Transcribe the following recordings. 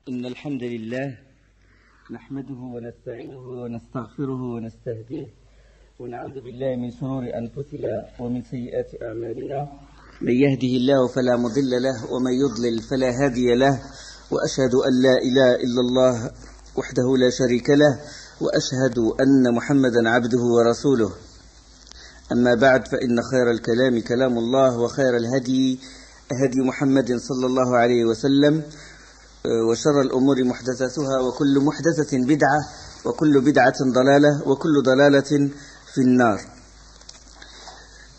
إن الحمد لله نحمده ونستعينه ونستغفره ونستهديه ونعوذ بالله من شرور أنفسنا ومن سيئات أعمالنا. من يهده الله فلا مضل له ومن يضلل فلا هادي له، وأشهد أن لا إله إلا الله وحده لا شريك له، وأشهد أن محمدا عبده ورسوله. أما بعد، فإن خير الكلام كلام الله، وخير الهدي هدي محمد صلى الله عليه وسلم، وشر الأمور محدثاتها، وكل محدثة بدعة، وكل بدعة ضلالة، وكل ضلالة في النار.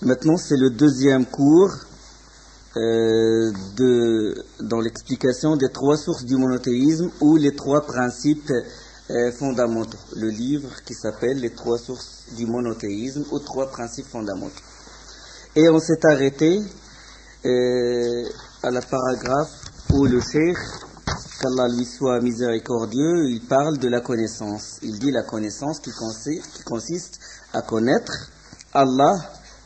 Maintenant, c'est le deuxième cours dans l'explication des trois sources du monothéisme ou les trois principes fondamentaux. Le livre qui s'appelle Les trois sources du monothéisme ou trois principes fondamentaux. Et on s'est arrêté à la paragraphe où le cheikh, qu'Allah lui soit miséricordieux, il parle de la connaissance. Il dit la connaissance qui consiste à connaître Allah,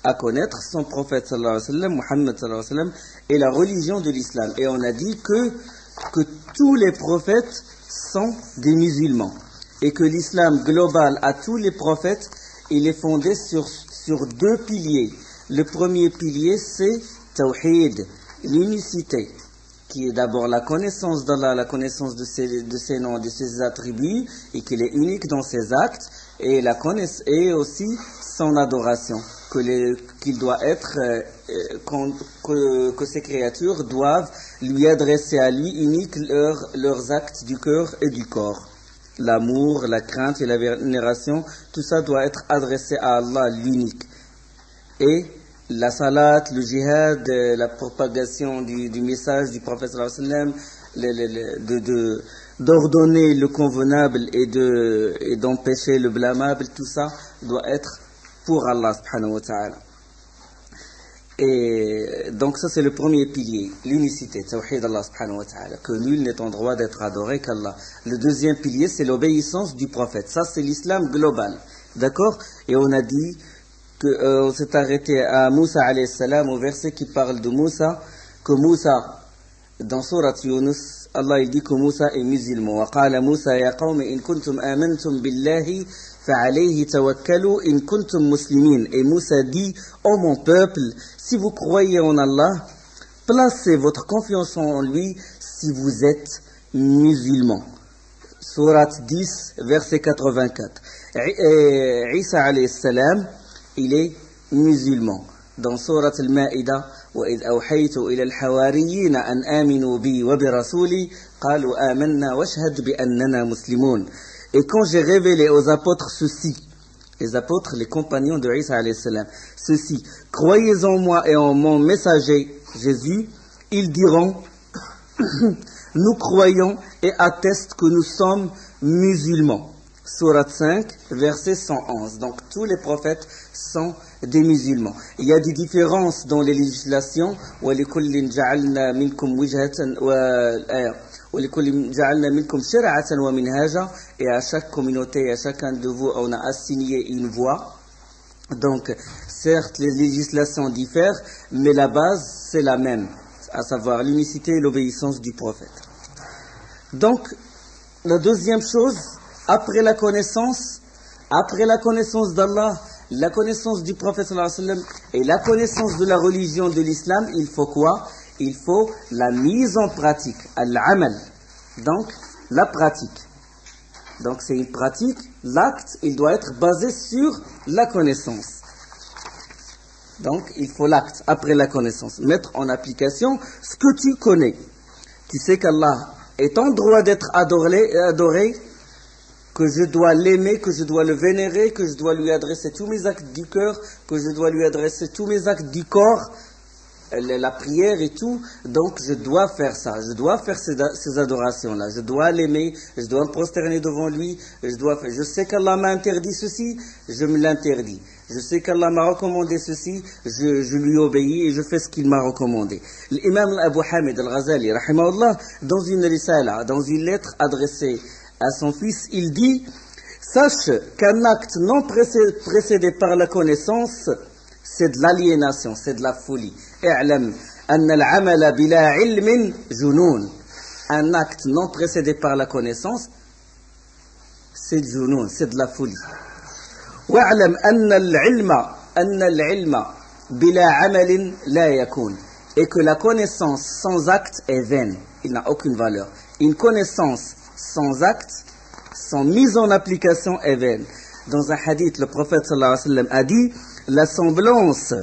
à connaître son prophète sallallahu alayhi wa sallam, Muhammad sallallahu alayhi wa sallam, et la religion de l'islam. Et on a dit que tous les prophètes sont des musulmans. Et que l'islam global à tous les prophètes, il est fondé sur deux piliers. Le premier pilier, c'est Tawhid, l'unicité, qui est d'abord la connaissance d'Allah, la connaissance de ses noms, de ses attributs, et qu'il est unique dans ses actes, et aussi son adoration, qu'il doit être, que ces créatures doivent lui adresser à lui unique leurs actes du cœur et du corps. L'amour, la crainte et la vénération, tout ça doit être adressé à Allah, l'unique. Et la salat, le jihad, la propagation du message du prophète sallallahu alayhi wa sallam, d'ordonner le convenable et d'empêcher le blâmable, tout ça doit être pour Allah subhanahu wa ta'ala. Et donc ça c'est le premier pilier, l'unicité, tawhid Allah subhanahu wa ta'ala, que nul n'est en droit d'être adoré qu'Allah. Le deuxième pilier, c'est l'obéissance du prophète. Ça c'est l'islam global, d'accord? Et on a dit on s'est arrêté à Moussa alayhi salam, au verset qui parle de Moussa, que Moussa, dans Surat Yunus, Allah il dit que Moussa est musulman. وَقَالَ مُوسَى يَا قَوْمِ إِن كُنْتُمْ آمَنْتُمْ بِاللَّهِ فَعَلَيْهِ تَوَكَّلُوا إِن كُنْتُمْ مُسْلِمِينَ. Et Moussa dit, ô mon peuple, si vous croyez en Allah, placez votre confiance en lui si vous êtes musulman. Surat 10, verset 84. Isa alayhi salam, il est musulman. Dans Surat al-Ma'ida, وَإِذْ أَوْحَيْتُ إِلَى الْحَوَارِيِّينَ أَنْ آمِنُوا بِي وَبِرَسُولِي قَالُوا آمَنَّا وَاشْهَدْ بِأَنَّنَا مُسْلِمُونَ. Et quand j'ai révélé aux apôtres ceci, les apôtres, les compagnons de Isa alayhi salam, ceci, croyez en moi et en mon messager Jésus, ils diront, nous croyons et attestent que nous sommes musulmans. Surat 5, verset 111. Donc tous les prophètes sont des musulmans. Il y a des différences dans les législations. وَلِكُلٍّ جَعَلْنَا مِنْكُمْ وِجْهَةً وَلِكُلٍّ جَعَلْنَا مِنْكُمْ شِرْعَةً وَمِنْهَاجًا. Et à chaque communauté, à chacun de vous, on a assigné une voie. Donc certes, les législations diffèrent, mais la base c'est la même, à savoir l'unicité et l'obéissance du prophète. Donc la deuxième chose, après la connaissance d'Allah, la connaissance du prophète sallallahu alayhi wa sallam et la connaissance de la religion de l'islam, il faut quoi? Il faut la mise en pratique, al-amal. Donc la pratique. Donc c'est une pratique, l'acte, il doit être basé sur la connaissance. Donc il faut l'acte après la connaissance, mettre en application ce que tu connais. Tu sais qu'Allah est en droit d'être adoré, que je dois l'aimer, que je dois le vénérer, que je dois lui adresser tous mes actes du cœur, que je dois lui adresser tous mes actes du corps, la prière et tout. Donc je dois faire ça, je dois faire ces adorations-là, je dois l'aimer, je dois me prosterner devant lui, je sais qu'Allah m'a interdit ceci, je me l'interdis. Je sais qu'Allah m'a recommandé ceci, je lui obéis et je fais ce qu'il m'a recommandé. L'imam Abu Hamid al-Ghazali, rahimahullah, dans une risala, dans une lettre adressée à son fils, il dit, sache qu'un acte non précédé par la connaissance, c'est de l'aliénation, c'est de la folie. اعلم أن العمل بلا علم جنون. un acte non précédé par la connaissance, c'est le jounoun, c'est de la folie. واعلم أن العلم بلا عمل لا يكون. Et que la connaissance sans acte est vaine, il n'a aucune valeur. Une connaissance sans acte, sans mise en application est vaine. Dans un hadith, le prophète sallallahu alayhi wa sallam a dit, la semblance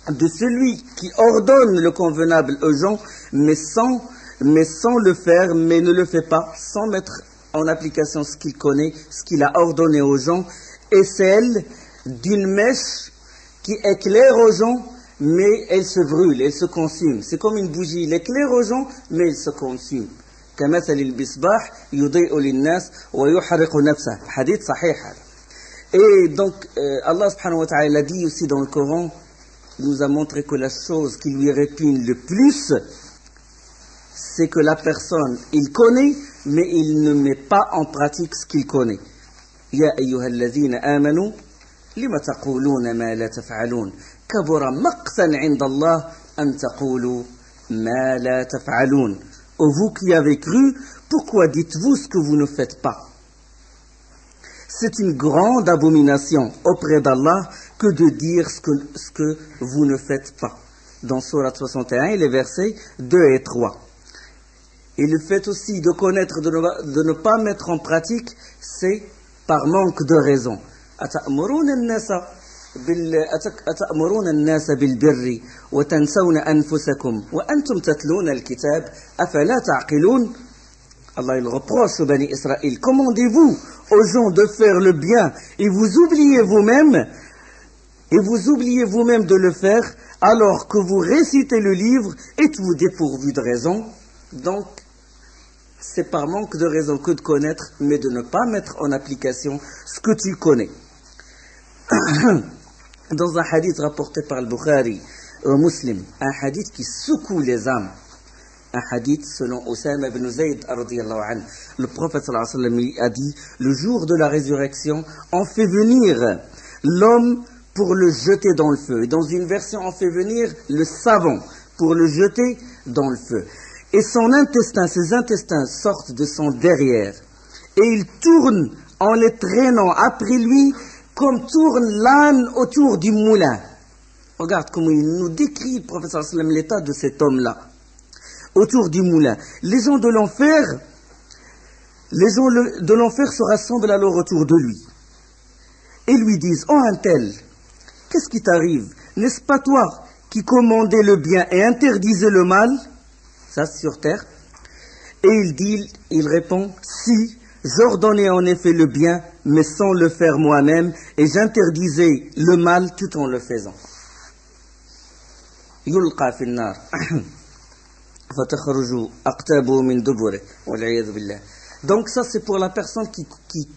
de celui qui ordonne le convenable aux gens, mais sans le faire, mais ne le fait pas, sans mettre en application ce qu'il connaît, ce qu'il a ordonné aux gens, est celle d'une mèche qui éclaire aux gens, mais elle se brûle, elle se consume. C'est comme une bougie, elle éclaire aux gens, mais elle se consume. كمثل المصباح يضيء للناس ويحرق نفسه. Hadith sahih. Et donc Allah subhanahu wa ta'ala l'a dit aussi dans le Coran, il nous a montré que la chose qui lui répugne le plus, c'est que la personne, il connaît, mais il ne met pas en pratique ce qu'il connaît. Ya ayyuhalladhina amanu lima taquluna ma la taf'alun kabura maqtan 'inda Allah an taqulu ma la taf'alun. Ô vous qui avez cru, pourquoi dites-vous ce que vous ne faites pas? C'est une grande abomination auprès d'Allah que de dire ce que vous ne faites pas. Dans Sourate 61, les versets 2 et 3. Et le fait aussi de connaître, de ne pas mettre en pratique, c'est par manque de raison. أتأمرون الناس بالبر وتنسون أنفسكم وأنتم تتلون الكتاب أفلا تعقلون. Allah il reproche aux Bani Israël, commandez-vous aux gens de faire le bien et vous oubliez vous-même de le faire alors que vous récitez le livre, êtes-vous dépourvu de raison? Donc c'est par manque de raison que de connaître, mais de ne pas mettre en application ce que tu connais. Dans un hadith rapporté par le Bukhari Muslim, un hadith qui secoue les âmes, un hadith selon Osama ibn Zayd radiyallahu anhu, le prophète sallallahu alayhi wa sallam a dit, le jour de la résurrection, on fait venir l'homme pour le jeter dans le feu. Et dans une version, on fait venir le savant pour le jeter dans le feu. Et ses intestins sortent de son derrière. Et il tourne en les traînant après lui comme tourne l'âne autour du moulin. Regarde comment il nous décrit, le prophète sallallahu alayhi wa sallam, l'état de cet homme-là. Autour du moulin. Les gens de l'enfer se rassemblent alors autour de lui. Et lui disent, oh un tel, qu'est-ce qui t'arrive? N'est-ce pas toi qui commandais le bien et interdisais le mal? Ça c'est sur terre. Et il répond, si, j'ordonnais en effet le bien, mais sans le faire moi-même, et j'interdisais le mal tout en le faisant. Yulqa fi an-nar. Donc ça c'est pour la personne qui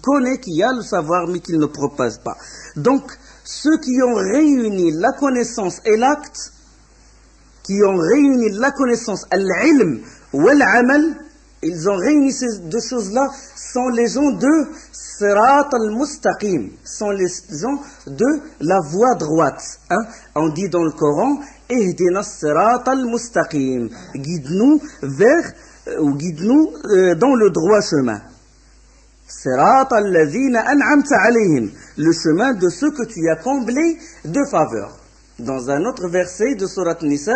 connaît, qui a le savoir mais qui ne propage pas. Donc ceux qui ont réuni la connaissance et l'acte, qui ont réuni la connaissance, al-ilm ou al-amal, ils ont réuni ces deux choses-là, sont les gens de Sirat al-Mustaqim, sont les gens de la voie droite. On dit dans le Coran, Ihdina Sirat al-Mustaqim, guide-nous dans le droit chemin. Sirat al-Lazina an'amta alayhim, le chemin de ceux que tu as comblés de faveur. Dans un autre verset de Surat Nisa,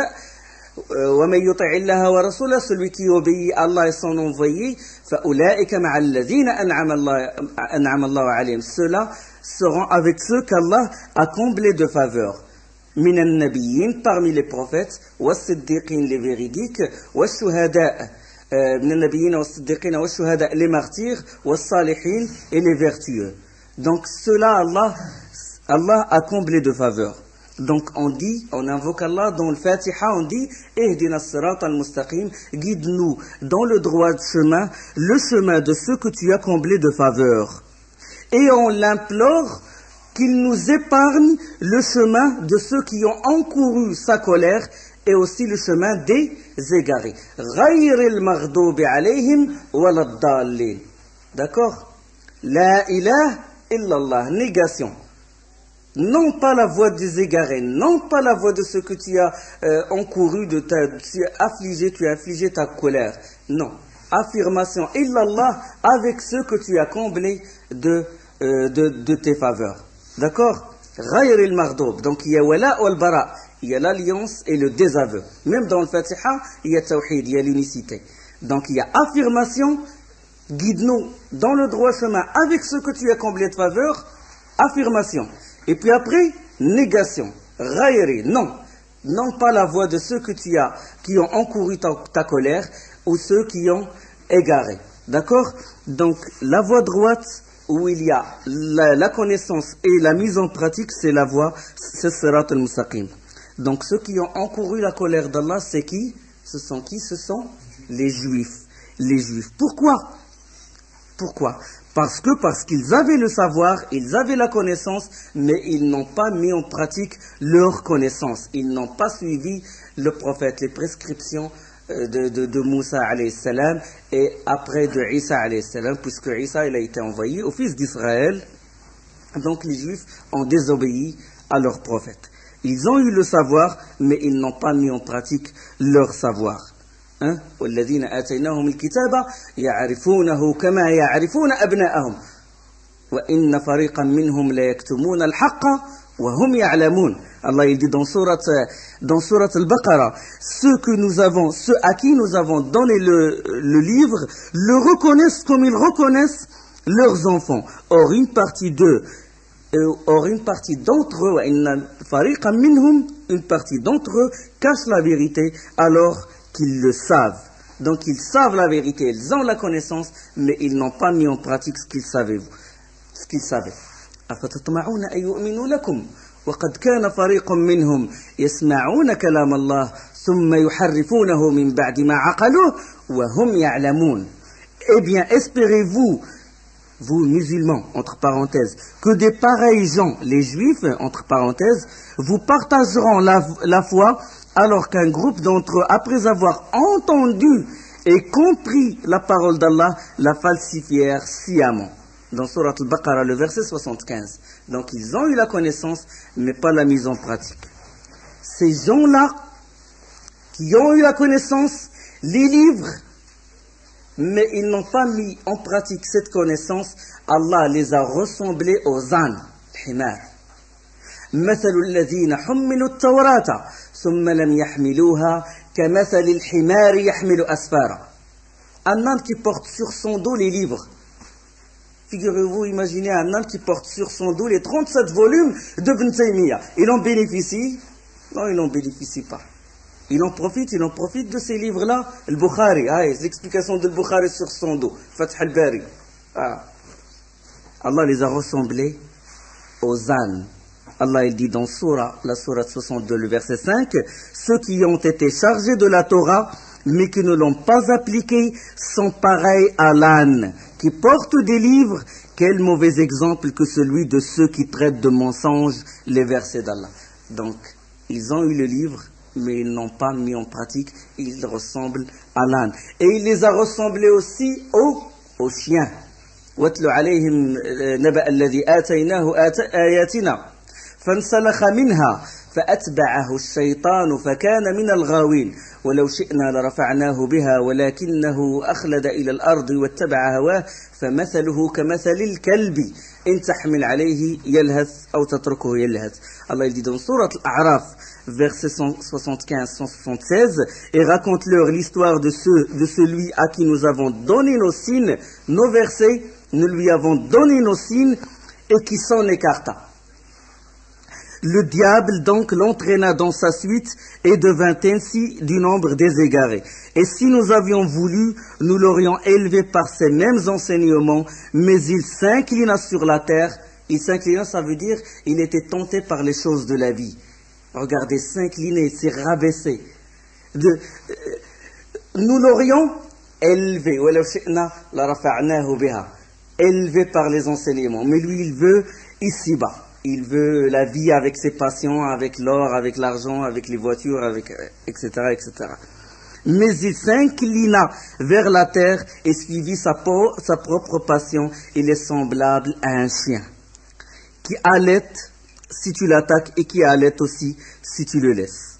وَمَنْ يُطِعِ اللَّهَ وَرَسُولَهُ, celui qui obéit à Allah et son envoyé, فَأُولَٰئِكَ مَعَ الَّذِينَ أَنْعَمَ اللَّهُ عَلَيْهِمْ, ceux-là seront avec ceux qu'Allah a comblés de faveur. مِنَ النَّبِيِّينَ, parmi les prophètes, وَالصِّدِّقِينَ, les véridiques, وَالشُّهَدَاء, من النبيين والصديقين والشهداء, les martyrs, والصالحين, et les vertueux. Donc ceux-là, Allah a comblé de faveur. Donc on invoque Allah dans le Fatiha, on dit Ihdina as-sirat al-mustaqim, guide-nous dans le droit chemin, le chemin de ceux que tu as comblés de faveur. Et on l'implore qu'il nous épargne le chemin de ceux qui ont encouru sa colère et aussi le chemin des égarés. Ghayril maghdubi alayhim waladdallin. D'accord? La ilaha illallah, négation. Non pas la voie des égarés, non pas la voie de ce que tu as encouru, tu as affligé ta colère. Non, affirmation illallah avec ceux que tu as comblés de tes faveurs. D'accord? Ghayr al-maghdoub. Donc il y a wala wal bara, il y a l'alliance et le désaveu. Même dans le Fatiha, il y a tawhid, il y a l'unicité. Donc il y a affirmation, guide-nous dans le droit chemin avec ceux que tu as comblés de faveurs, affirmation. Et puis après, négation. Ghayri, non. Non pas la voie de ceux qui ont encouru ta colère ou ceux qui ont égaré. D'accord? Donc la voie droite où il y a la connaissance et la mise en pratique, c'est la voie, c'est Sirat al-Mustaqim. Donc ceux qui ont encouru la colère d'Allah, c'est qui? Ce sont qui? Ce sont les Juifs. Les Juifs. Pourquoi? Parce qu'ils avaient le savoir, ils avaient la connaissance, mais ils n'ont pas mis en pratique leur connaissance. Ils n'ont pas suivi le prophète, les prescriptions de Moussa alayhi salam et après de Isa alayhi salam, puisque Isa il a été envoyé au fils d'Israël. Donc les Juifs ont désobéi à leur prophète. Ils ont eu le savoir, mais ils n'ont pas mis en pratique leur savoir. والذين آتيناهم الكتاب يعرفونه كما يعرفون أبناءهم وإن فريقا منهم لا يكتمون الحق وهم يعلمون. Allah il dit dans sourate Al-Baqarah, ceux à qui nous avons donné le livre le reconnaissent comme ils reconnaissent leurs enfants. Or une partie d'entre eux, une partie d'entre eux cache la vérité alors qu'ils le savent. Donc ils savent la vérité, ils ont la connaissance, mais ils n'ont pas mis en pratique ce qu'ils savaient. أفتطمعون أن يؤمنوا لكم وقد كان فريق منهم يسمعون كلام الله ثم يحرفونه من بعد ما عقلوه وهم يعلمون. Eh bien, espérez-vous, vous musulmans, entre parenthèses, que des pareils gens, les juifs, entre parenthèses, vous partageront la foi alors qu'un groupe d'entre eux, après avoir entendu et compris la parole d'Allah, la falsifièrent sciemment. Dans Surat Al-Baqarah, le verset 75. Donc ils ont eu la connaissance, mais pas la mise en pratique. Ces gens-là, qui ont eu la connaissance, les livres, mais ils n'ont pas mis en pratique cette connaissance, Allah les a ressemblés aux ânes, himar. مثل الذين حملوا التوراة ثم لم يحملوها كمثل الحمار يحمل أسفارا. Un âne qui porte sur son dos les livres. Figurez-vous, imaginez un âne qui porte sur son dos les 37 volumes de Ibn Taymiyyah. Il en bénéficie? Non, il n'en bénéficie pas. Il en profite de ces livres-là. Le Bukhari, l'explication de Bukhari sur son dos. Fath al-Bari. Allah les a ressemblés aux ânes. Allah il dit dans la sourate 62, le verset 5, ceux qui ont été chargés de la Torah, mais qui ne l'ont pas appliquée, sont pareils à l'âne, qui porte des livres. Quel mauvais exemple que celui de ceux qui traitent de mensonges les versets d'Allah. Donc, ils ont eu le livre, mais ils n'ont pas mis en pratique, ils ressemblent à l'âne. Et il les a ressemblés aussi aux chiens. وَاتْلُ عَلَيْهِمْ نَبَأَ الَّذِي آتَيْنَاهُ آيَاتِنَا فانسلخ منها فأتبعه الشيطان فكان من الغاوين ولو شئنا لرفعناه بها ولكنه أخلد إلى الأرض واتبع هواه فمثله كمثل الكلب إن تحمل عليه يلهث أو تتركه يلهث. Allah il dit dans sourate Al-A'raf, verset 175-176, et raconte-leur l'histoire de celui à qui nous avons donné nos signes, nos versets, nous lui avons donné nos signes et qui s'en écarta. Le diable donc l'entraîna dans sa suite et devint ainsi du nombre des égarés. Et si nous avions voulu, nous l'aurions élevé par ces mêmes enseignements, mais il s'inclina sur la terre. Il s'inclina, ça veut dire, il était tenté par les choses de la vie. Regardez, s'incliner, c'est rabaisser. Nous l'aurions élevé. Élevé par les enseignements. Mais lui, il veut ici-bas. Il veut la vie avec ses passions, avec l'or, avec l'argent, avec les voitures, etc., etc. Mais il s'inclina vers la terre et suivit sa propre passion. Il est semblable à un chien qui allaite si tu l'attaques et qui allaite aussi si tu le laisses.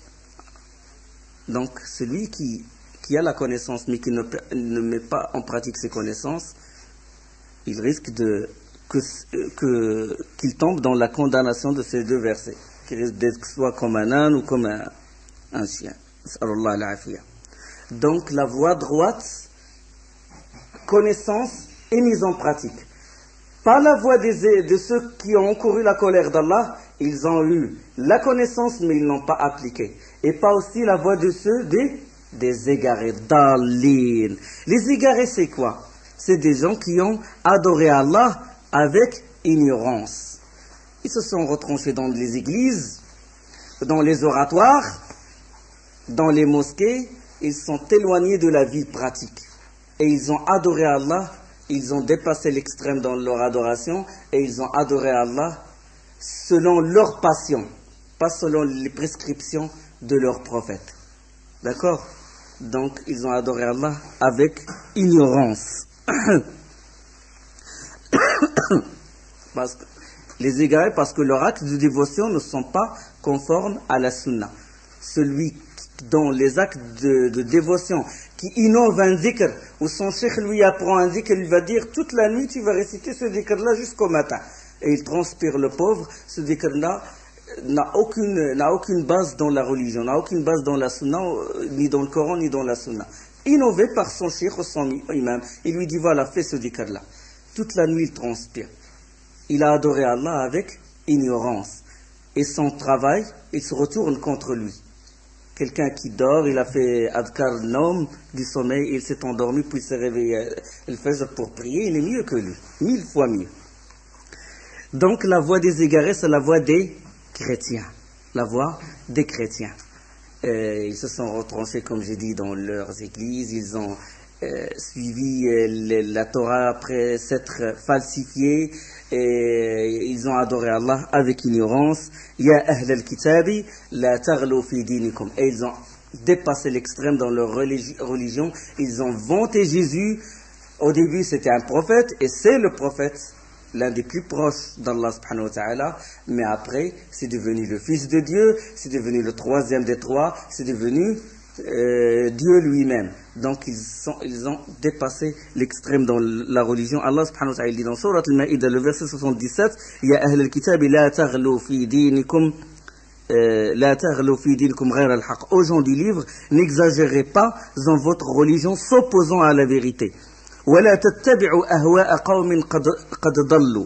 Donc celui qui qui a la connaissance mais qui ne met pas en pratique ses connaissances, il risque qu'il tombe dans la condamnation de ces deux versets, qu'il risque d'être soit comme un âne ou comme un chien. Donc la voie droite, connaissance et mise en pratique. Pas la voie de ceux qui ont encouru la colère d'Allah, ils ont eu la connaissance mais ils n'ont pas appliqué. Et pas aussi la voie de ceux des égarés, dalin. Les égarés c'est quoi? C'est des gens qui ont adoré Allah avec ignorance. Ils se sont retranchés dans les églises, dans les oratoires, dans les mosquées, ils sont éloignés de la vie pratique. Et ils ont adoré Allah, ils ont dépassé l'extrême dans leur adoration, et ils ont adoré Allah selon leur passion, pas selon les prescriptions de leur prophète. D'accord? Donc, ils ont adoré Allah avec ignorance. Les égarés, parce que leurs actes de dévotion ne sont pas conformes à la sunna. Celui dont les actes de dévotion qui innove un dhikr, où son cheikh lui apprend un dhikr, il va dire toute la nuit tu vas réciter ce dhikr-là jusqu'au matin. Et il transpire le pauvre, ce dhikr-là n'a aucune base dans la religion, n'a aucune base dans la sunna, ni dans le Coran, ni dans la sunna. Innové par son cheikh ou son imam, il lui dit voilà, fais ce dhikr-là. Toute la nuit il transpire. Il a adoré Allah avec ignorance. Et son travail, il se retourne contre lui. Quelqu'un qui dort, il a fait adkar nom du sommeil, il s'est endormi, puis il s'est réveillé le fajr pour prier, il est mieux que lui, 1000 fois mieux. Donc la voie des égarés, c'est la voie des chrétiens. La voie des chrétiens. Ils se sont retranchés, comme j'ai dit, dans leurs églises, ils ont suivi la Torah après s'être falsifiés, et ils ont adoré Allah avec ignorance. Ya ahl al-kitabi la taghlu fi dinikum. Et ils ont dépassé l'extrême dans leur religion. Ils ont vanté Jésus. Au début, c'était un prophète, et c'est le prophète, l'un des plus proches d'Allah subhanahu wa ta'ala. Mais après, c'est devenu le fils de Dieu, c'est devenu le troisième des trois, c'est devenu Dieu lui-même. Donc ils ont dépassé l'extrême dans la religion. Allah subhanahu wa ta'ala dit dans Surat Al-Ma'idah, le verset 77, Ya ahl al-kitabi la taghlu fi dinikum la taghlu fi dinikum ghayra al-haq. Aux gens du livre, n'exagérez pas en votre religion s'opposant à la vérité. Wa la tattabi'u ahwa'a qawmin qad dallu.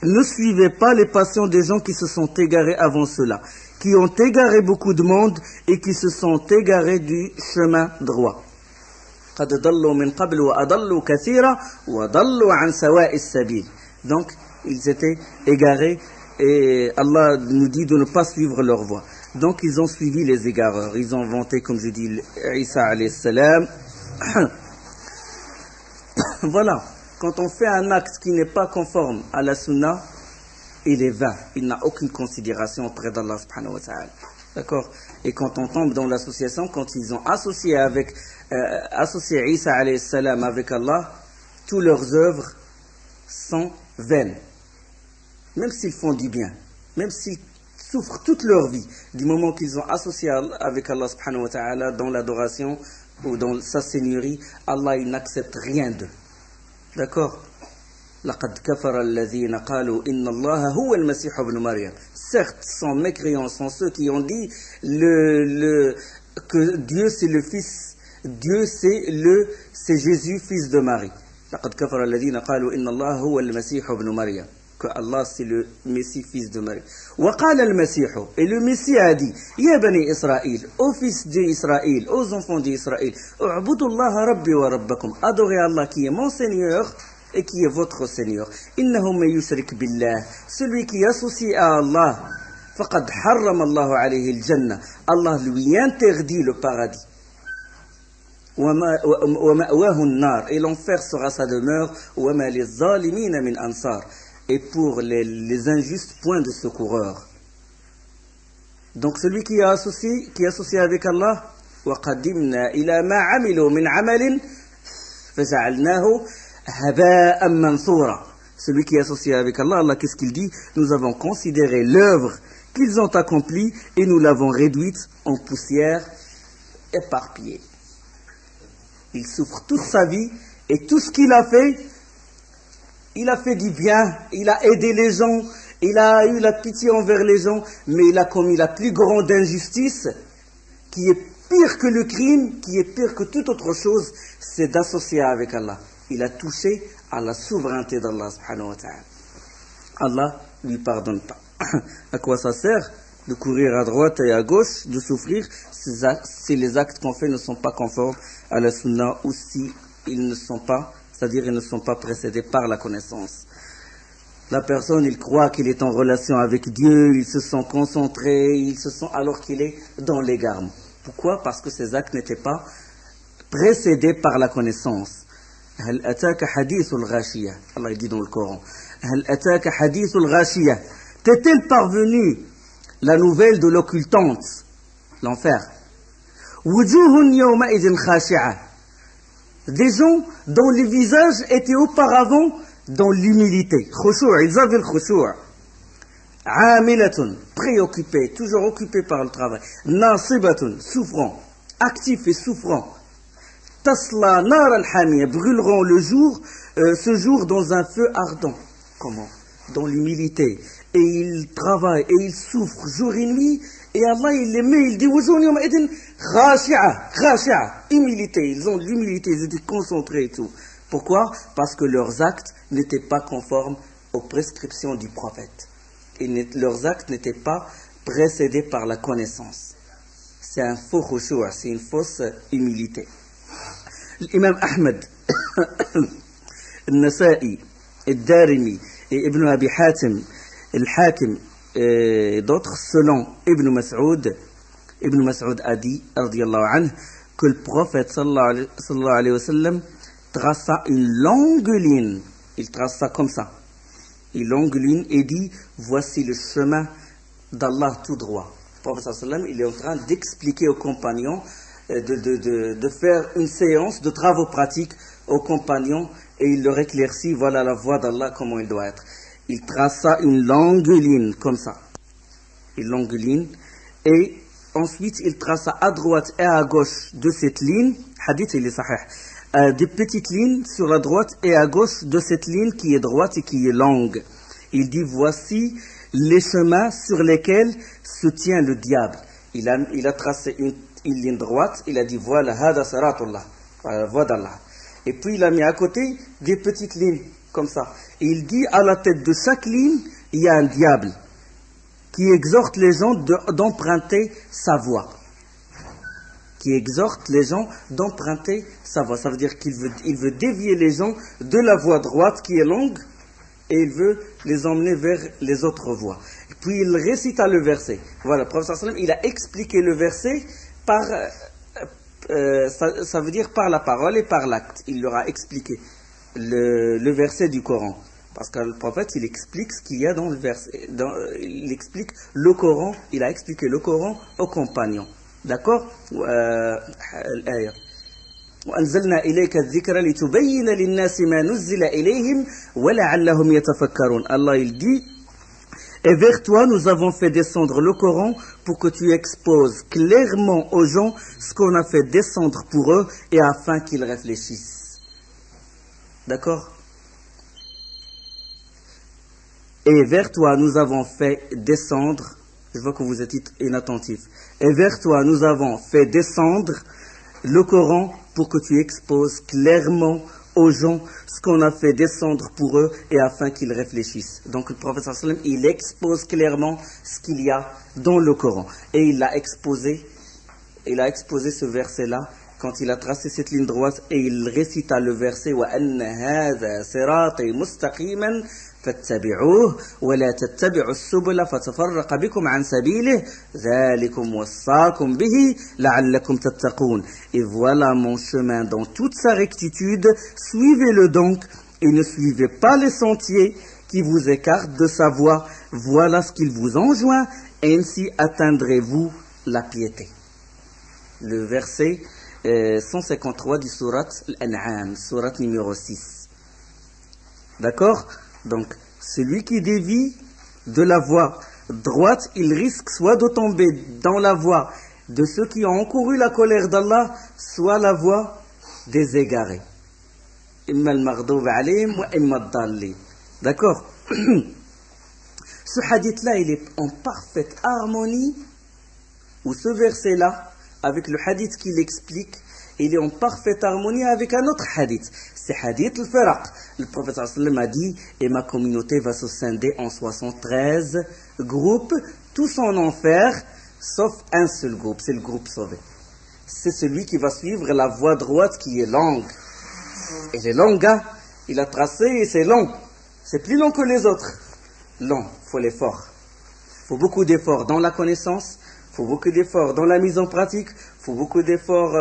Ne suivez pas les passions des gens qui se sont égarés avant cela, qui ont égaré beaucoup de monde et qui se sont égarés du chemin droit. Donc, ils étaient égarés et Allah nous dit de ne pas suivre leur voie. Donc, ils ont suivi les égareurs. Ils ont vanté, comme je dis, Isa alayhi salam. Voilà. Quand on fait un acte qui n'est pas conforme à la sunna, il est vain. Il n'a aucune considération auprès d'Allah subhanahu wa ta'ala. D'accord? Et quand on tombe dans l'association, quand ils ont associé Isa alayhi salam avec Allah, toutes leurs œuvres sont vaines. Même s'ils font du bien, même s'ils souffrent toute leur vie, du moment qu'ils ont associé avec Allah subhanahu wa ta'ala dans l'adoration ou dans sa seigneurie, Allah il n'accepte rien d'eux. D'accord? لقد كفر الذين قالوا إن الله هو المسيح ابن مريم. Certes, sans mécréants sont ceux qui ont dit que Dieu c'est le fils, Dieu c'est Jésus fils de Marie. لقد كفر الذين قالوا إن الله هو المسيح ابن مريم. Que Allah c'est le Messie fils de Marie. وقال المسيح, et le Messie a dit, يا بني إسرائيل, aux fils d'Israël, aux enfants d'Israël, اعبدوا الله ربي وربكم, adorez Allah qui est mon Seigneur et qui est votre Seigneur. إنه من يشرك بالله, celui qui associe à Allah, فقد حرم الله عليه الجنة, Allah lui interdit le paradis. ومأواه النار, et l'enfer sera sa demeure. وما للظالمين من أنصار, et pour les injustes, point de secoureur. Donc celui qui est associé avec Allah, وَقَدِّمْنَا إِلَى مَا عَمِلُوا مِنْ عَمَلٍ فَجَعَلْنَاهُ هَبَاءً مَنْثُورًا. Celui qui est associé avec Allah, Allah qu'est-ce qu'il dit? Nous avons considéré l'œuvre qu'ils ont accomplie et nous l'avons réduite en poussière éparpillée. Il souffre toute sa vie et tout ce qu'il a fait du bien, il a aidé les gens, il a eu la pitié envers les gens, mais il a commis la plus grande injustice, qui est pire que le crime, qui est pire que toute autre chose, c'est d'associer avec Allah. Il a touché à la souveraineté d'Allah subhanahu wa ta'ala. Allah ne lui pardonne pas. À quoi ça sert de courir à droite et à gauche, de souffrir, si les actes qu'on fait ne sont pas conformes à la sunna ou si ils ne sont pas, c'est-à-dire ils ne sont pas précédés par la connaissance. La personne, il croit qu'il est en relation avec Dieu, il se sent concentré, il se sent alors qu'il est dans l'égarement. Pourquoi? Parce que ces actes n'étaient pas précédés par la connaissance. هل أتاك حديث الغاشية. Allah dit dans le Coran. هل أتاك حديث الغاشية. T'est-elle parvenue la nouvelle de l'occultante, l'enfer? وجوه يومئذ خاشعة. Des gens dont les visages étaient auparavant dans l'humilité. Khushu', ils avaient le khushu'. عاملة, préoccupés, toujours occupés par le travail. ناصبة, souffrant, actifs et souffrants. Tasla nar al-hamiyya, brûleront le jour, ce jour dans un feu ardent. Comment? Dans l'humilité. Et ils travaillent et ils souffrent jour et nuit. Et Allah, il les met, il dit khashi'a, humilité. Ils ont de l'humilité, ils étaient concentrés et tout. Pourquoi? Parce que leurs actes n'étaient pas conformes aux prescriptions du prophète. Et leurs actes n'étaient pas précédés par la connaissance. C'est un faux khushu', c'est une fausse humilité. L'imam Ahmed, Al-Nasa'i, Al-Darimi et Ibn Abi Hatim, Al-Hakim et d'autres, selon Ibn Mas'ud a dit, radiyallahu anhu, que le prophète sallallahu alayhi wa sallam traça une longue ligne. Il traça comme ça, une longue ligne et dit, voici le chemin d'Allah tout droit. Le prophète sallallahu alayhi wa sallam, il est en train d'expliquer aux compagnons, de faire une séance de travaux pratiques aux compagnons et il leur éclaircit, voilà la voie d'Allah, comment il doit être. Il traça une longue ligne comme ça, une longue ligne, et ensuite il traça à droite et à gauche de cette ligne, hadith il est sahih, des petites lignes sur la droite et à gauche de cette ligne qui est droite et qui est longue. Il dit, voici les chemins sur lesquels se tient le diable. Il a tracé une ligne droite, il a dit, voilà, hada saratullah, la voie d'Allah. Et puis il a mis à côté des petites lignes, comme ça. Et il dit, à la tête de chaque ligne, il y a un diable qui exhorte les gens d'emprunter sa voie. Qui exhorte les gens d'emprunter sa voie. Ça veut dire qu'il veut dévier les gens de la voie droite qui est longue et il veut les emmener vers les autres voies. Et puis il récita le verset. Voilà, le prophète sallallahu alayhi wa sallam, il a expliqué le verset par, ça veut dire par la parole et par l'acte. Il leur a expliqué le verset du Coran. Parce que le prophète, il explique ce qu'il y a dans le verset. Il explique le Coran, il a expliqué le Coran aux compagnons. D'accord? L'ayah. وأنزلنا إليك الذكر لتبين للناس ما نزل إليهم ولعلهم يتفكرون. Allah il dit, et vers toi nous avons fait descendre le Coran pour que tu exposes clairement aux gens ce qu'on a fait descendre pour eux et afin qu'ils réfléchissent. D'accord? Et vers toi nous avons fait descendre, je vois que vous êtes inattentifs, et vers toi nous avons fait descendre le Coran pour que tu exposes clairement aux gens ce qu'on a fait descendre pour eux et afin qu'ils réfléchissent. Donc le prophète sallallahu alayhi wa sallam, il expose clairement ce qu'il y a dans le Coran. Et il a exposé ce verset-là quand il a tracé cette ligne droite et il récita le verset وَأَنَّ هَذَا صِرَاطِي مُسْتَقِيمًا فَاتَّبِعُوهُ وَلَا تَتَّبِعُوا السُّبُلَ فَتَفَرَّقَ بِكُمْ عَنْ سَبِيلِهِ ذَلِكُمْ وَصَّاكُمْ بِهِ لَعَلَّكُمْ تَتَّقُونَ. Et voilà mon chemin dans toute sa rectitude, suivez-le donc et ne suivez pas les sentiers qui vous écartent de sa voie. Voilà ce qu'il vous enjoint, ainsi atteindrez-vous la piété. Le verset 153 du surat Al-An'am, surat numéro 6. D'accord? Donc, celui qui dévie de la voie droite, il risque soit de tomber dans la voie de ceux qui ont encouru la colère d'Allah, soit la voie des égarés. Imma al-maghdoub alayhim wa imma ad-dallin. D'accord? Ce hadith-là, il est en parfaite harmonie, ou ce verset-là, avec le hadith qui l'explique, il est en parfaite harmonie avec un autre hadith. C'est hadith al-Firaq. Le prophète sallallahu alayhi wa sallam a dit, et ma communauté va se scinder en 73 groupes, tous en enfer, sauf un seul groupe, c'est le groupe sauvé. C'est celui qui va suivre la voie droite qui est longue. Et les longues, hein, il a tracé et c'est long. C'est plus long que les autres. Long, il faut l'effort. Il faut beaucoup d'efforts dans la connaissance, il faut beaucoup d'efforts dans la mise en pratique, il faut beaucoup d'efforts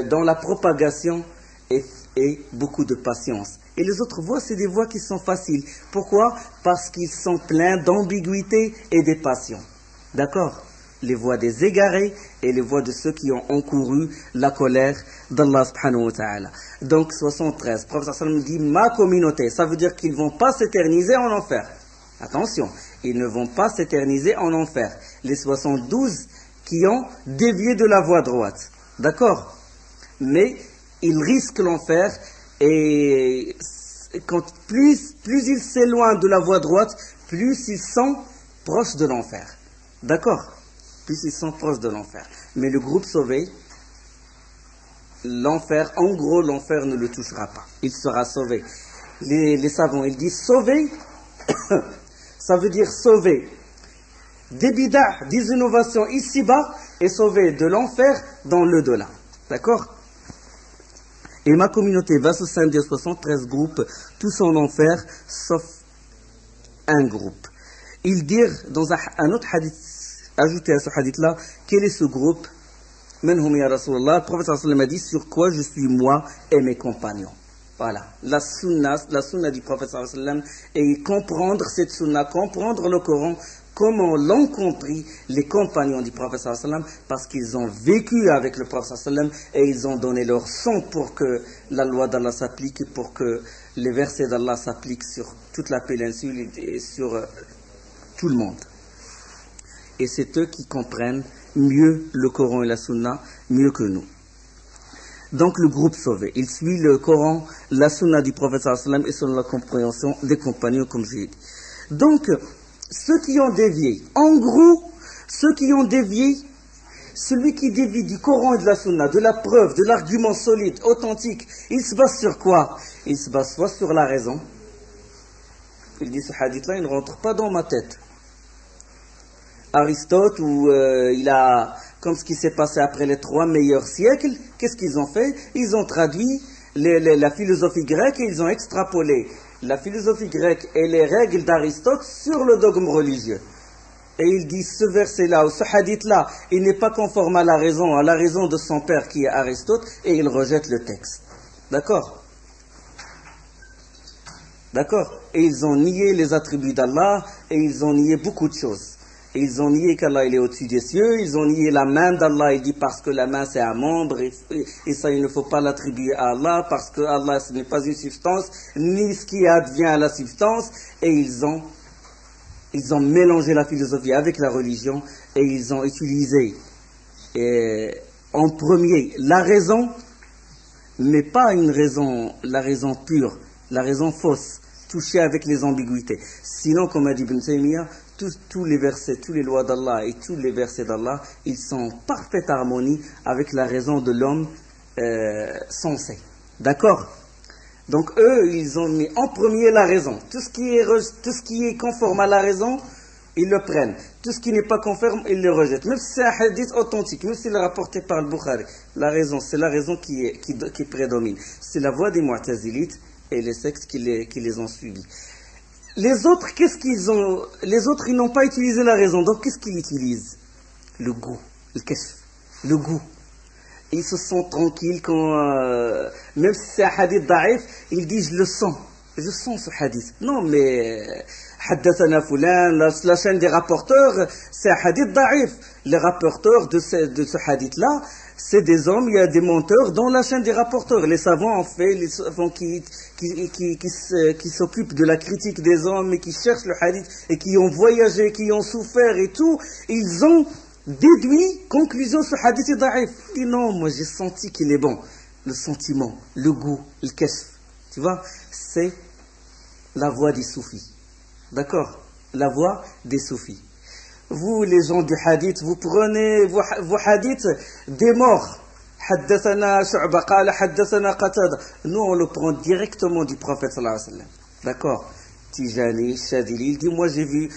dans la propagation et beaucoup de patience. Et les autres voies, c'est des voies qui sont faciles. Pourquoi? Parce qu'ils sont pleins d'ambiguïté et de passion. D'accord? Les voies des égarés et les voies de ceux qui ont encouru la colère d'Allah subhanahu wa ta'ala. Donc 73, le prophète sallallahu alayhi wa sallam dit ma communauté, ça veut dire qu'ils ne vont pas s'éterniser en enfer. Attention, ils ne vont pas s'éterniser en enfer. Les 72 qui ont dévié de la voie droite. D'accord? Mais ils risquent l'enfer et plus ils s'éloignent de la voie droite, plus ils sont proches de l'enfer. D'accord? Plus ils sont proches de l'enfer. Mais le groupe sauvé, l'enfer, en gros, l'enfer ne le touchera pas. Il sera sauvé. Les savants, ils disent sauvé, ça veut dire sauvé des bid'ah, des innovations ici-bas, et sauvé de l'enfer dans l'au-delà. D'accord? Et ma communauté va se scinder 73 groupes, tous en enfer, sauf un groupe. Ils dirent dans un autre hadith, ajouté à ce hadith-là, quel est ce groupe? Menhum ya Rasulallah, le prophète sallallahu alayhi wa sallam a dit, sur quoi je suis moi et mes compagnons. Voilà, la sunna du prophète sallallahu alayhi wa sallam, et comprendre cette sunna, comprendre le Coran, comment l'ont compris les compagnons du prophète sallallahu alayhi wa sallam, parce qu'ils ont vécu avec le prophète sallallahu alayhi wa sallam, et ils ont donné leur sang pour que la loi d'Allah s'applique, et pour que les versets d'Allah s'appliquent sur toute la péninsule et sur tout le monde. Et c'est eux qui comprennent mieux le Coran et la Sunna, mieux que nous. Donc le groupe sauvé, il suit le Coran, la Sunna du prophète sallallahu alayhi wa sallam et selon la compréhension des compagnons, comme j'ai dit. Donc, ceux qui ont dévié, en gros, ceux qui ont dévié, celui qui dévie du Coran et de la Sunna, de la preuve, de l'argument solide, authentique, il se base sur quoi? Il se base soit sur la raison. Il dit ce hadith-là, il ne rentre pas dans ma tête. Aristote, où il a, comme ce qui s'est passé après les 3 meilleurs siècles, qu'est-ce qu'ils ont fait? Ils ont traduit la philosophie grecque et ils ont extrapolé la philosophie grecque et les règles d'Aristote sur le dogme religieux. Et il dit ce verset-là, ou ce hadith-là, il n'est pas conforme à la raison de son père qui est Aristote, et il rejette le texte. D'accord? D'accord? Et ils ont nié les attributs d'Allah, et ils ont nié beaucoup de choses. Et ils ont nié qu'Allah il est au-dessus des cieux, ils ont nié la main d'Allah, il dit parce que la main c'est un membre, et ça il ne faut pas l'attribuer à Allah, parce que Allah ce n'est pas une substance, ni ce qui advient à la substance, et ils ont mélangé la philosophie avec la religion, et ils ont utilisé en premier la raison, mais pas la raison pure, la raison fausse, touchée avec les ambiguïtés. Sinon, comme a dit Ibn Taymiyyah, tous les versets, toutes les lois d'Allah et tous les versets d'Allah, ils sont en parfaite harmonie avec la raison de l'homme sensé. D'accord? Donc eux, ils ont mis en premier la raison. Tout ce qui est conforme à la raison, ils le prennent. Tout ce qui n'est pas conforme, ils le rejettent. Même si c'est un hadith authentique, même s'il est rapporté par le Bukhari, la raison, c'est la raison qui prédomine. C'est la voie des Mu'tazilites et les sectes qui les ont suivis. Les autres, qu'est-ce qu'ils ont? Les autres, ils n'ont pas utilisé la raison. Donc, qu'est-ce qu'ils utilisent? Le goût, le goût. Ils se sentent tranquilles quand, même si c'est un hadith da'if, ils disent je sens ce hadith. Non, mais haddathana fulan, la chaîne des rapporteurs, c'est un hadith da'if. Les rapporteurs de ce hadith-là, c'est des hommes, il y a des menteurs dans la chaîne des rapporteurs. Les savants, en fait, les savants qui s'occupent de la critique des hommes et qui cherchent le hadith et qui ont voyagé, qui ont souffert et tout, ils ont déduit, conclusion, ce hadith est da'if. Il dit non, moi j'ai senti qu'il est bon. le sentiment, le goût, le kashf. Tu vois, c'est la voix des soufis. D'accord? La voix des soufis. Vous, les gens du hadith, vous prenez vos hadiths des morts. حدثنا شعبة قال حدثنا قتادة. Nous, on le prend directement du prophète sallallahu alayhi wa sallam. D'accord? Tijani, Shadili, il dit, moi j'ai vu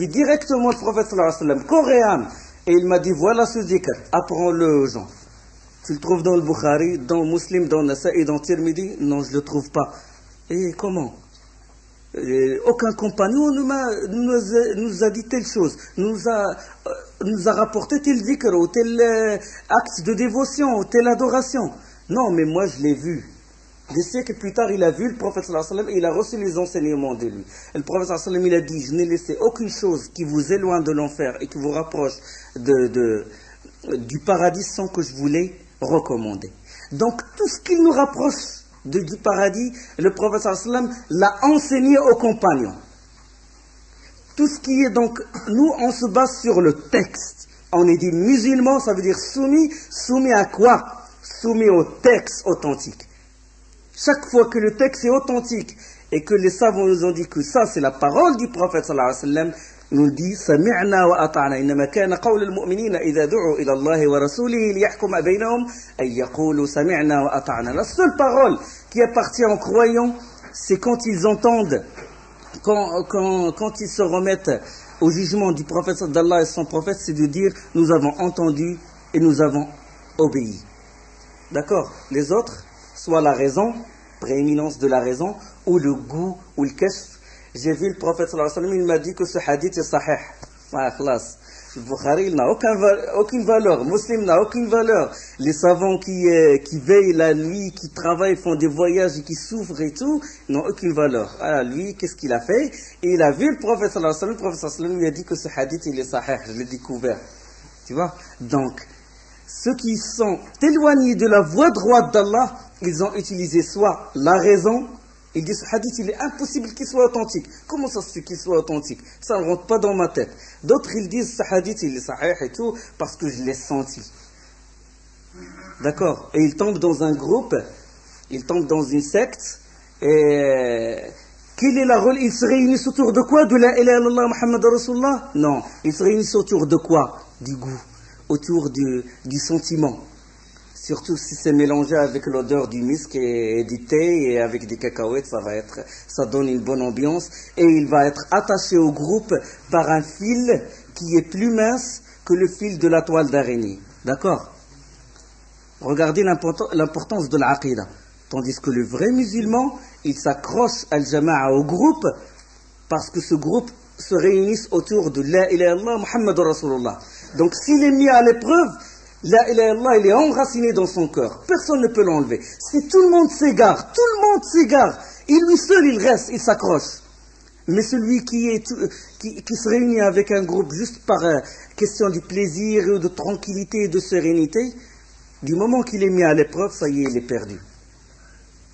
directement le prophète sallallahu alayhi wa sallam, coréen. Et il m'a dit, voilà ce dhikr, apprends-le aux gens. Tu le trouves dans le Bukhari, dans Muslim, dans Nasa'i, dans Tirmidhi? Non, je ne le trouve pas. Et comment? Aucun compagnon nous a dit telle chose, nous a rapporté tel dhikr ou tel acte de dévotion ou telle adoration. Non, mais moi je l'ai vu. Des siècles plus tard, il a vu le prophète sallallahu alayhi wa sallam et il a reçu les enseignements de lui. Et le prophète sallallahu alayhi wa sallam, il a dit, je n'ai laissé aucune chose qui vous éloigne de l'enfer et qui vous rapproche du paradis sans que je vous l'ai recommandé. Donc tout ce qui nous rapproche du paradis, le prophète sallallahu alayhi wa sallam l'a enseigné aux compagnons. Tout ce qui est donc, nous on se base sur le texte. On est dit musulmans, ça veut dire soumis à quoi? Soumis au texte authentique. Chaque fois que le texte est authentique et que les savants nous ont dit que ça c'est la parole du prophète sallallahu alayhi wa sallam, nous dit sami'na wa ata'na innama kana qawlu al-mu'minina idha du'u ila Allah wa rasulihi liyahkuma baynahum ay yaqulu sami'na wa ata'na. La seule parole qui appartient aux croyants, c'est quand ils entendent, quand ils se remettent au jugement du prophète d'Allah et son prophète, c'est de dire nous avons entendu et nous avons obéi. D'accord? Les autres, soit la raison, prééminence de la raison, ou le goût, ou le kashf. J'ai vu le prophète sallallahu alayhi wa sallam, il m'a dit que ce hadith est sahih. Ah, khlas. Le Bukhari, il n'a aucune valeur. Muslim n'a aucune valeur. Les savants qui veillent la nuit, qui travaillent, font des voyages et qui souffrent et tout, n'ont aucune valeur. Ah, lui, qu'est-ce qu'il a fait? Et il a vu le prophète sallallahu alayhi wa sallam. Le prophète sallallahu alayhi wa sallam lui a dit que ce hadith, il est sahih. Je l'ai découvert. Tu vois? Donc, ceux qui sont éloignés de la voie droite d'Allah, ils ont utilisé soit la raison, ils disent ce hadith il est impossible qu'il soit authentique. Comment ça se fait qu'il soit authentique? Ça ne rentre pas dans ma tête. D'autres ils disent ce hadith il est sahih et tout parce que je l'ai senti. D'accord? Et ils tombent dans un groupe, ils tombent dans une secte, et quel est la rôle? Ils se réunissent autour de quoi? De la ilaha illallah Muhammad Rasulullah? Non, ils se réunissent autour de quoi? Du goût, autour du sentiment. Surtout si c'est mélangé avec l'odeur du misk et du thé et avec des cacahuètes, ça donne une bonne ambiance. Et il va être attaché au groupe par un fil qui est plus mince que le fil de la toile d'araignée. D'accord? Regardez l'importance de l'aqidah. Tandis que le vrai musulman, il s'accroche al-jama'a au groupe parce que ce groupe se réunit autour de la ilaha illallah Muhammad Rasulullah. Donc s'il est mis à l'épreuve, la ilaha illallah, il est enraciné dans son cœur. Personne ne peut l'enlever. Si tout le monde s'égare, il lui seul, il reste, il s'accroche. Mais celui qui se réunit avec un groupe juste par question du plaisir, de tranquillité et de sérénité, du moment qu'il est mis à l'épreuve, ça y est, il est perdu.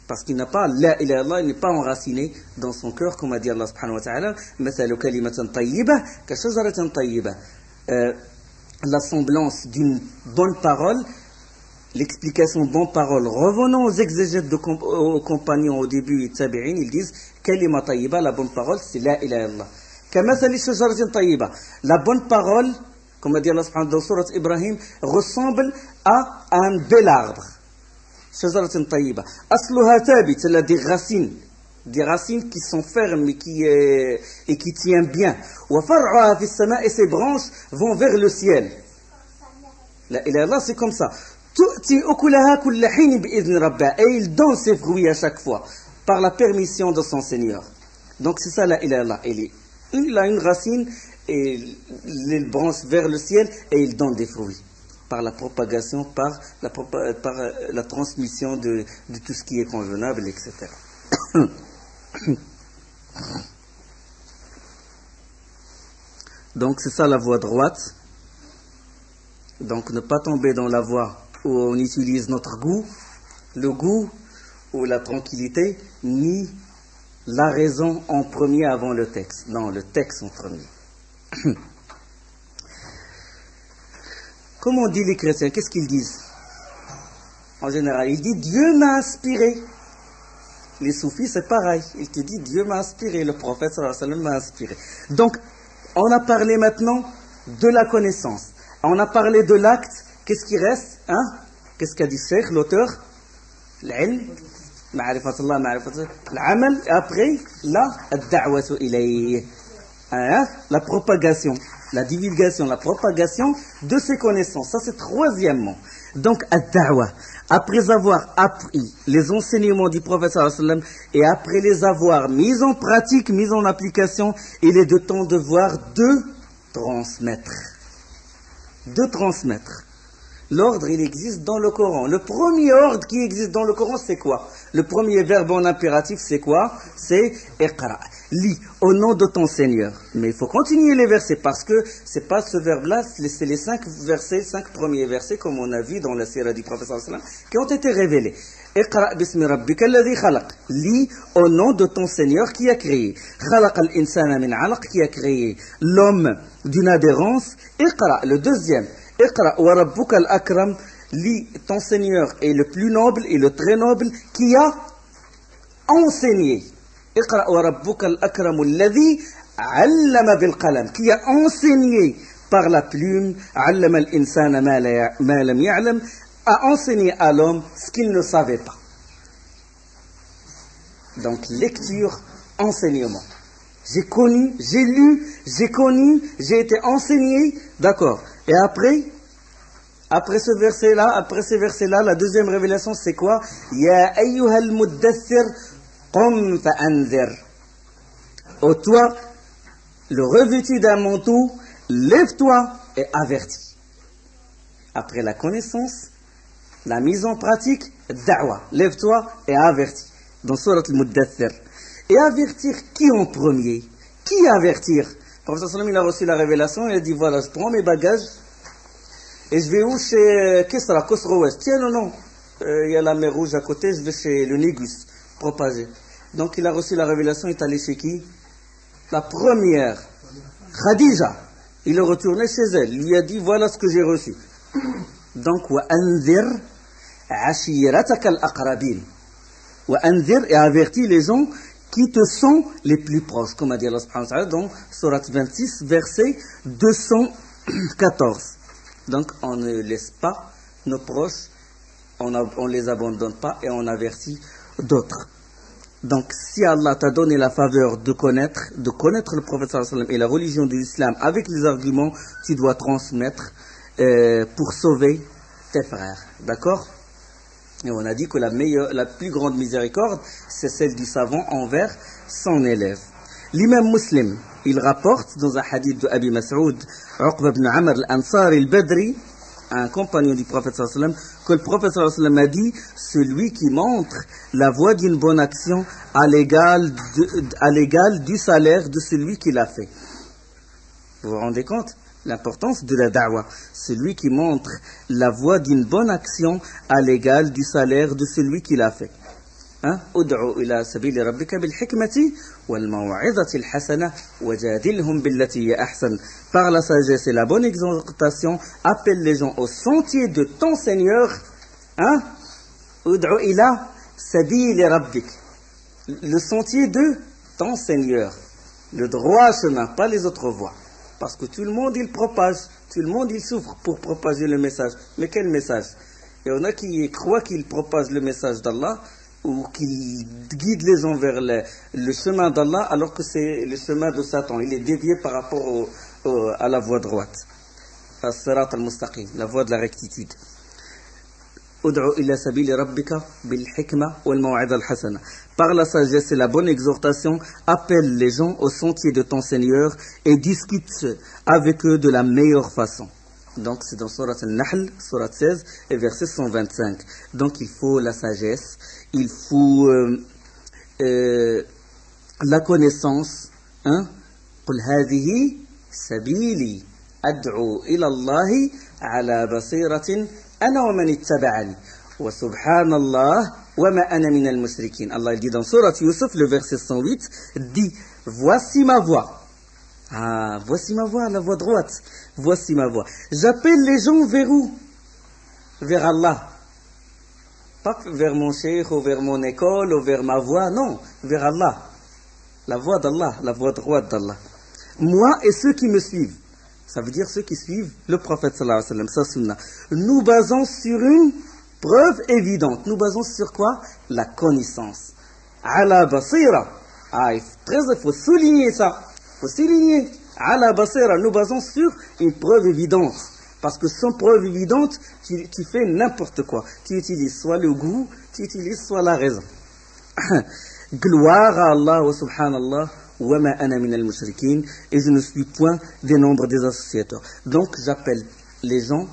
Parce qu'il n'a pas, la ilaha illallah, il n'est pas enraciné dans son cœur, comme a dit Allah subhanahu wa ta'ala, مثل كلمة طيبة كشجرة طيبة. La semblance d'une bonne parole, l'explication bonne parole. Revenons aux exégètes aux compagnons au début et tabi'in, ils disent kalima tayyiba, la bonne parole, c'est la ilaha illallah. Kamathali shajaratin tayyiba, la bonne parole, comme a dit Allah subhanahu wa ta'ala dans surat Ibrahim, ressemble à un bel arbre. Shajaratin tayyiba. Asluha tabit, elle a des racines qui sont fermes et qui tiennent bien. Et ses branches vont vers le ciel. La ilaha illallah, c'est comme ça. Et il donne ses fruits à chaque fois, par la permission de son Seigneur. Donc c'est ça la ilaha illallah. Il a une racine et les branches vers le ciel et il donne des fruits. Par la propagation, par la transmission de tout ce qui est convenable, etc. Donc c'est ça la voie droite. Donc ne pas tomber dans la voie où on utilise notre goût, le goût ou la tranquillité, ni la raison en premier avant le texte. Non, le texte en premier. Comment on dit les chrétiens? Qu'est-ce qu'ils disent? En général, il dit Dieu m'a inspiré. Les soufis, c'est pareil. Il te dit Dieu m'a inspiré, le prophète sallallahu alayhi wa sallam m'a inspiré. Donc, on a parlé maintenant de la connaissance. On a parlé de l'acte. Qu'est-ce qui reste, hein? Qu'est-ce qu'a dit Cheikh, l'auteur? L'ilm, ma'rifatullah, ma'rifatullah, l'amal, et après, ad-da'watu ilayh. La propagation, la divulgation, la propagation de ces connaissances. Ça, c'est troisièmement. Donc, ad-da'wa. Après avoir appris les enseignements du prophète sallallahu alayhi wa sallam et après les avoir mis en pratique, mis en application, il est de temps de voir de transmettre. De transmettre. L'ordre, il existe dans le Coran. Le premier ordre qui existe dans le Coran, c'est quoi? Le premier verbe en impératif, c'est quoi? C'est iqra. Lis au nom de ton Seigneur. Mais il faut continuer les versets parce que c'est pas ce verbe-là, c'est les 5 versets, 5 premiers versets, comme on a vu dans la sira du prophète sallallahu alayhi wa sallam, qui ont été révélés. Iqra bismi rabbika alladhi khalaq. Lis au nom de ton Seigneur qui a créé. Khalaq al-insana min alaq, qui a créé l'homme d'une adhérence. Iqra, le deuxième. Iqra wa rabbuka al-akram, lis, ton Seigneur est le plus noble et le très noble qui a enseigné. Iqra wa rabbuka al-akram alladhi 'allama bil qalam, qui a enseigné par la plume, 'allama al-insana ma lam ya'lam, a enseigné à l'homme ce qu'il ne savait pas. Donc lecture, enseignement. J'ai connu, j'ai lu, j'ai connu, j'ai été enseigné, d'accord. Et après ce verset-là, la deuxième révélation, c'est quoi? Ya ayyuhal muddaththir, qum fa'anzir. Ô toi, le revêtu d'un manteau, lève-toi et avertis. Après la connaissance, la mise en pratique, da'wa, lève-toi et avertis. Dans Surat al-Muddaththir. Et avertir qui en premier? Qui avertir? Le prophète sallam, il a reçu la révélation, il a dit voilà, je prends mes bagages et je vais où? Chez Kisra, Khosrow Ouest. Tiens, non, il y a la mer Rouge à côté, je vais chez le Négus, propager. Donc il a reçu la révélation, il est allé chez qui? La première, Khadija. Il est retourné chez elle, il lui a dit voilà ce que j'ai reçu. Donc, wa anzir ashiratak al-aqrabin. Wa anzir, et avertis les gens qui te sont les plus proches, comme a dit Allah subhanahu wa ta'ala dans Surat 26, verset 214. Donc, on ne laisse pas nos proches, on ne les abandonne pas et on avertit d'autres. Donc, si Allah t'a donné la faveur de connaître le prophète sallallahu alayhi wa sallam et la religion de l'islam avec les arguments, tu dois transmettre pour sauver tes frères. D'accord? Et on a dit que la plus grande miséricorde, c'est celle du savant envers son élève. L'imam Muslim, il rapporte dans un hadith de Abi Mas'ud, Uqba ibn Amr al-Ansari al-Badri, un compagnon du prophète sallallahu alayhi wa sallam, que le prophète sallallahu alayhi wa sallam a dit, celui qui montre la voie d'une bonne action à l'égal du salaire de celui qui l'a fait. Vous vous rendez compte? L'importance de la da'wa. Celui qui montre la voie d'une bonne action à l'égal du salaire de celui qui l'a fait. Ud'u ila sabili rabbika bil hikmati wal maw'izati al hasana wajadilhum billati hiya ahsan. Par la sagesse et la bonne exhortation, appelle les gens au sentier de ton Seigneur. Ud'u ila sabili rabbik. Le sentier de ton Seigneur. Le droit chemin, pas les autres voies. Parce que tout le monde, il propage. Tout le monde, il souffre pour propager le message. Mais quel message? Il y en a qui croient qu'ils propagent le message d'Allah ou qu'ils guident les gens vers le chemin d'Allah alors que c'est le chemin de Satan. Il est dévié par rapport à la voie droite. As-sirat al-mustaqim, la voie de la rectitude. Ud'u ila sabili rabbika bil hikma wal maw'ida al hasana. Par la sagesse et la bonne exhortation, appelle les gens au sentier de ton Seigneur et discute avec eux de la meilleure façon. Donc c'est dans Surat al-Nahl, Surat 16 et verset 125. Donc il faut la sagesse, il faut la connaissance. قل هذه سبيلي أدعو إلى الله على بصيرة أنا ومن اتبعني وسبحان الله وما أنا من المشركين. Allah il dit dans Surat Yusuf, le verset 108, dit voici ma voix. Voici ma voix, la voix droite. Voici ma voix. J'appelle les gens vers où? Vers Allah. Pas vers mon cheikh ou vers mon école ou vers ma voix, non, vers Allah. La voix d'Allah, la voix droite d'Allah. Moi et ceux qui me suivent. Ça veut dire ceux qui suivent le prophète sallallahu alayhi wa sallam, sa sunna. Nous basons sur une preuve évidente. Nous basons sur quoi? La connaissance. Ala basira. Il faut souligner ça. Il faut souligner. Ala basira. Nous basons sur une preuve évidente. Parce que sans preuve évidente, tu fais n'importe quoi. Tu utilises soit le goût, tu utilises soit la raison. Gloire à Allah wa subhanallah. wa ma ana min al-mushrikin, et je ne suis point des nombres des associateurs. Donc j'appelle les gens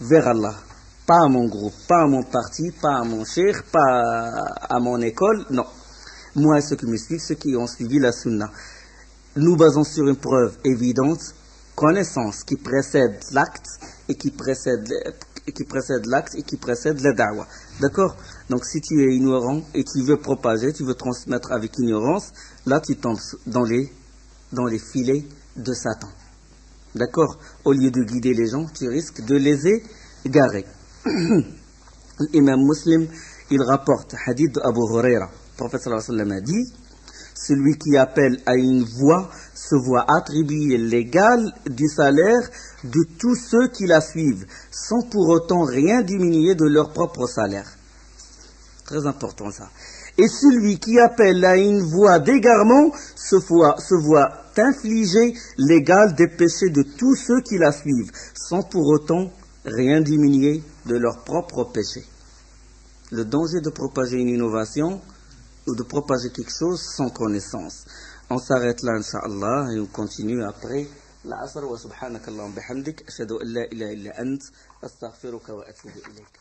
vers Allah, pas à mon groupe, pas à mon parti, pas à mon cheikh, pas à mon école, non. Moi et ceux qui me suivent, ceux qui ont suivi la sunna. Nous basons sur une preuve évidente, connaissance qui précède l'acte et qui précède l'acte et qui précède la da'wa. D'accord? Donc si tu es ignorant et tu veux propager, tu veux transmettre avec ignorance, là tu tombes dans les filets de Satan. D'accord? Au lieu de guider les gens, tu risques de les égarer. L'imam Muslim, il rapporte hadith d'Abu Huraira. Le prophète sallallahu alayhi wa sallam a dit: celui qui appelle à une voie se voit attribuer l'égal du salaire de tous ceux qui la suivent, sans pour autant rien diminuer de leur propre salaire. Très important ça. Et celui qui appelle à une voie d'égarement se voit infliger l'égal des péchés de tous ceux qui la suivent, sans pour autant rien diminuer de leur propre péché. Le danger de propager une innovation ou de propager quelque chose sans connaissance. On s'arrête là, Inch'Allah, et on continue après. L'asr wa subhanakallahumma bihamdik, ashhadu an la ilaha illa ant, astaghfiruka wa atubu ilayk.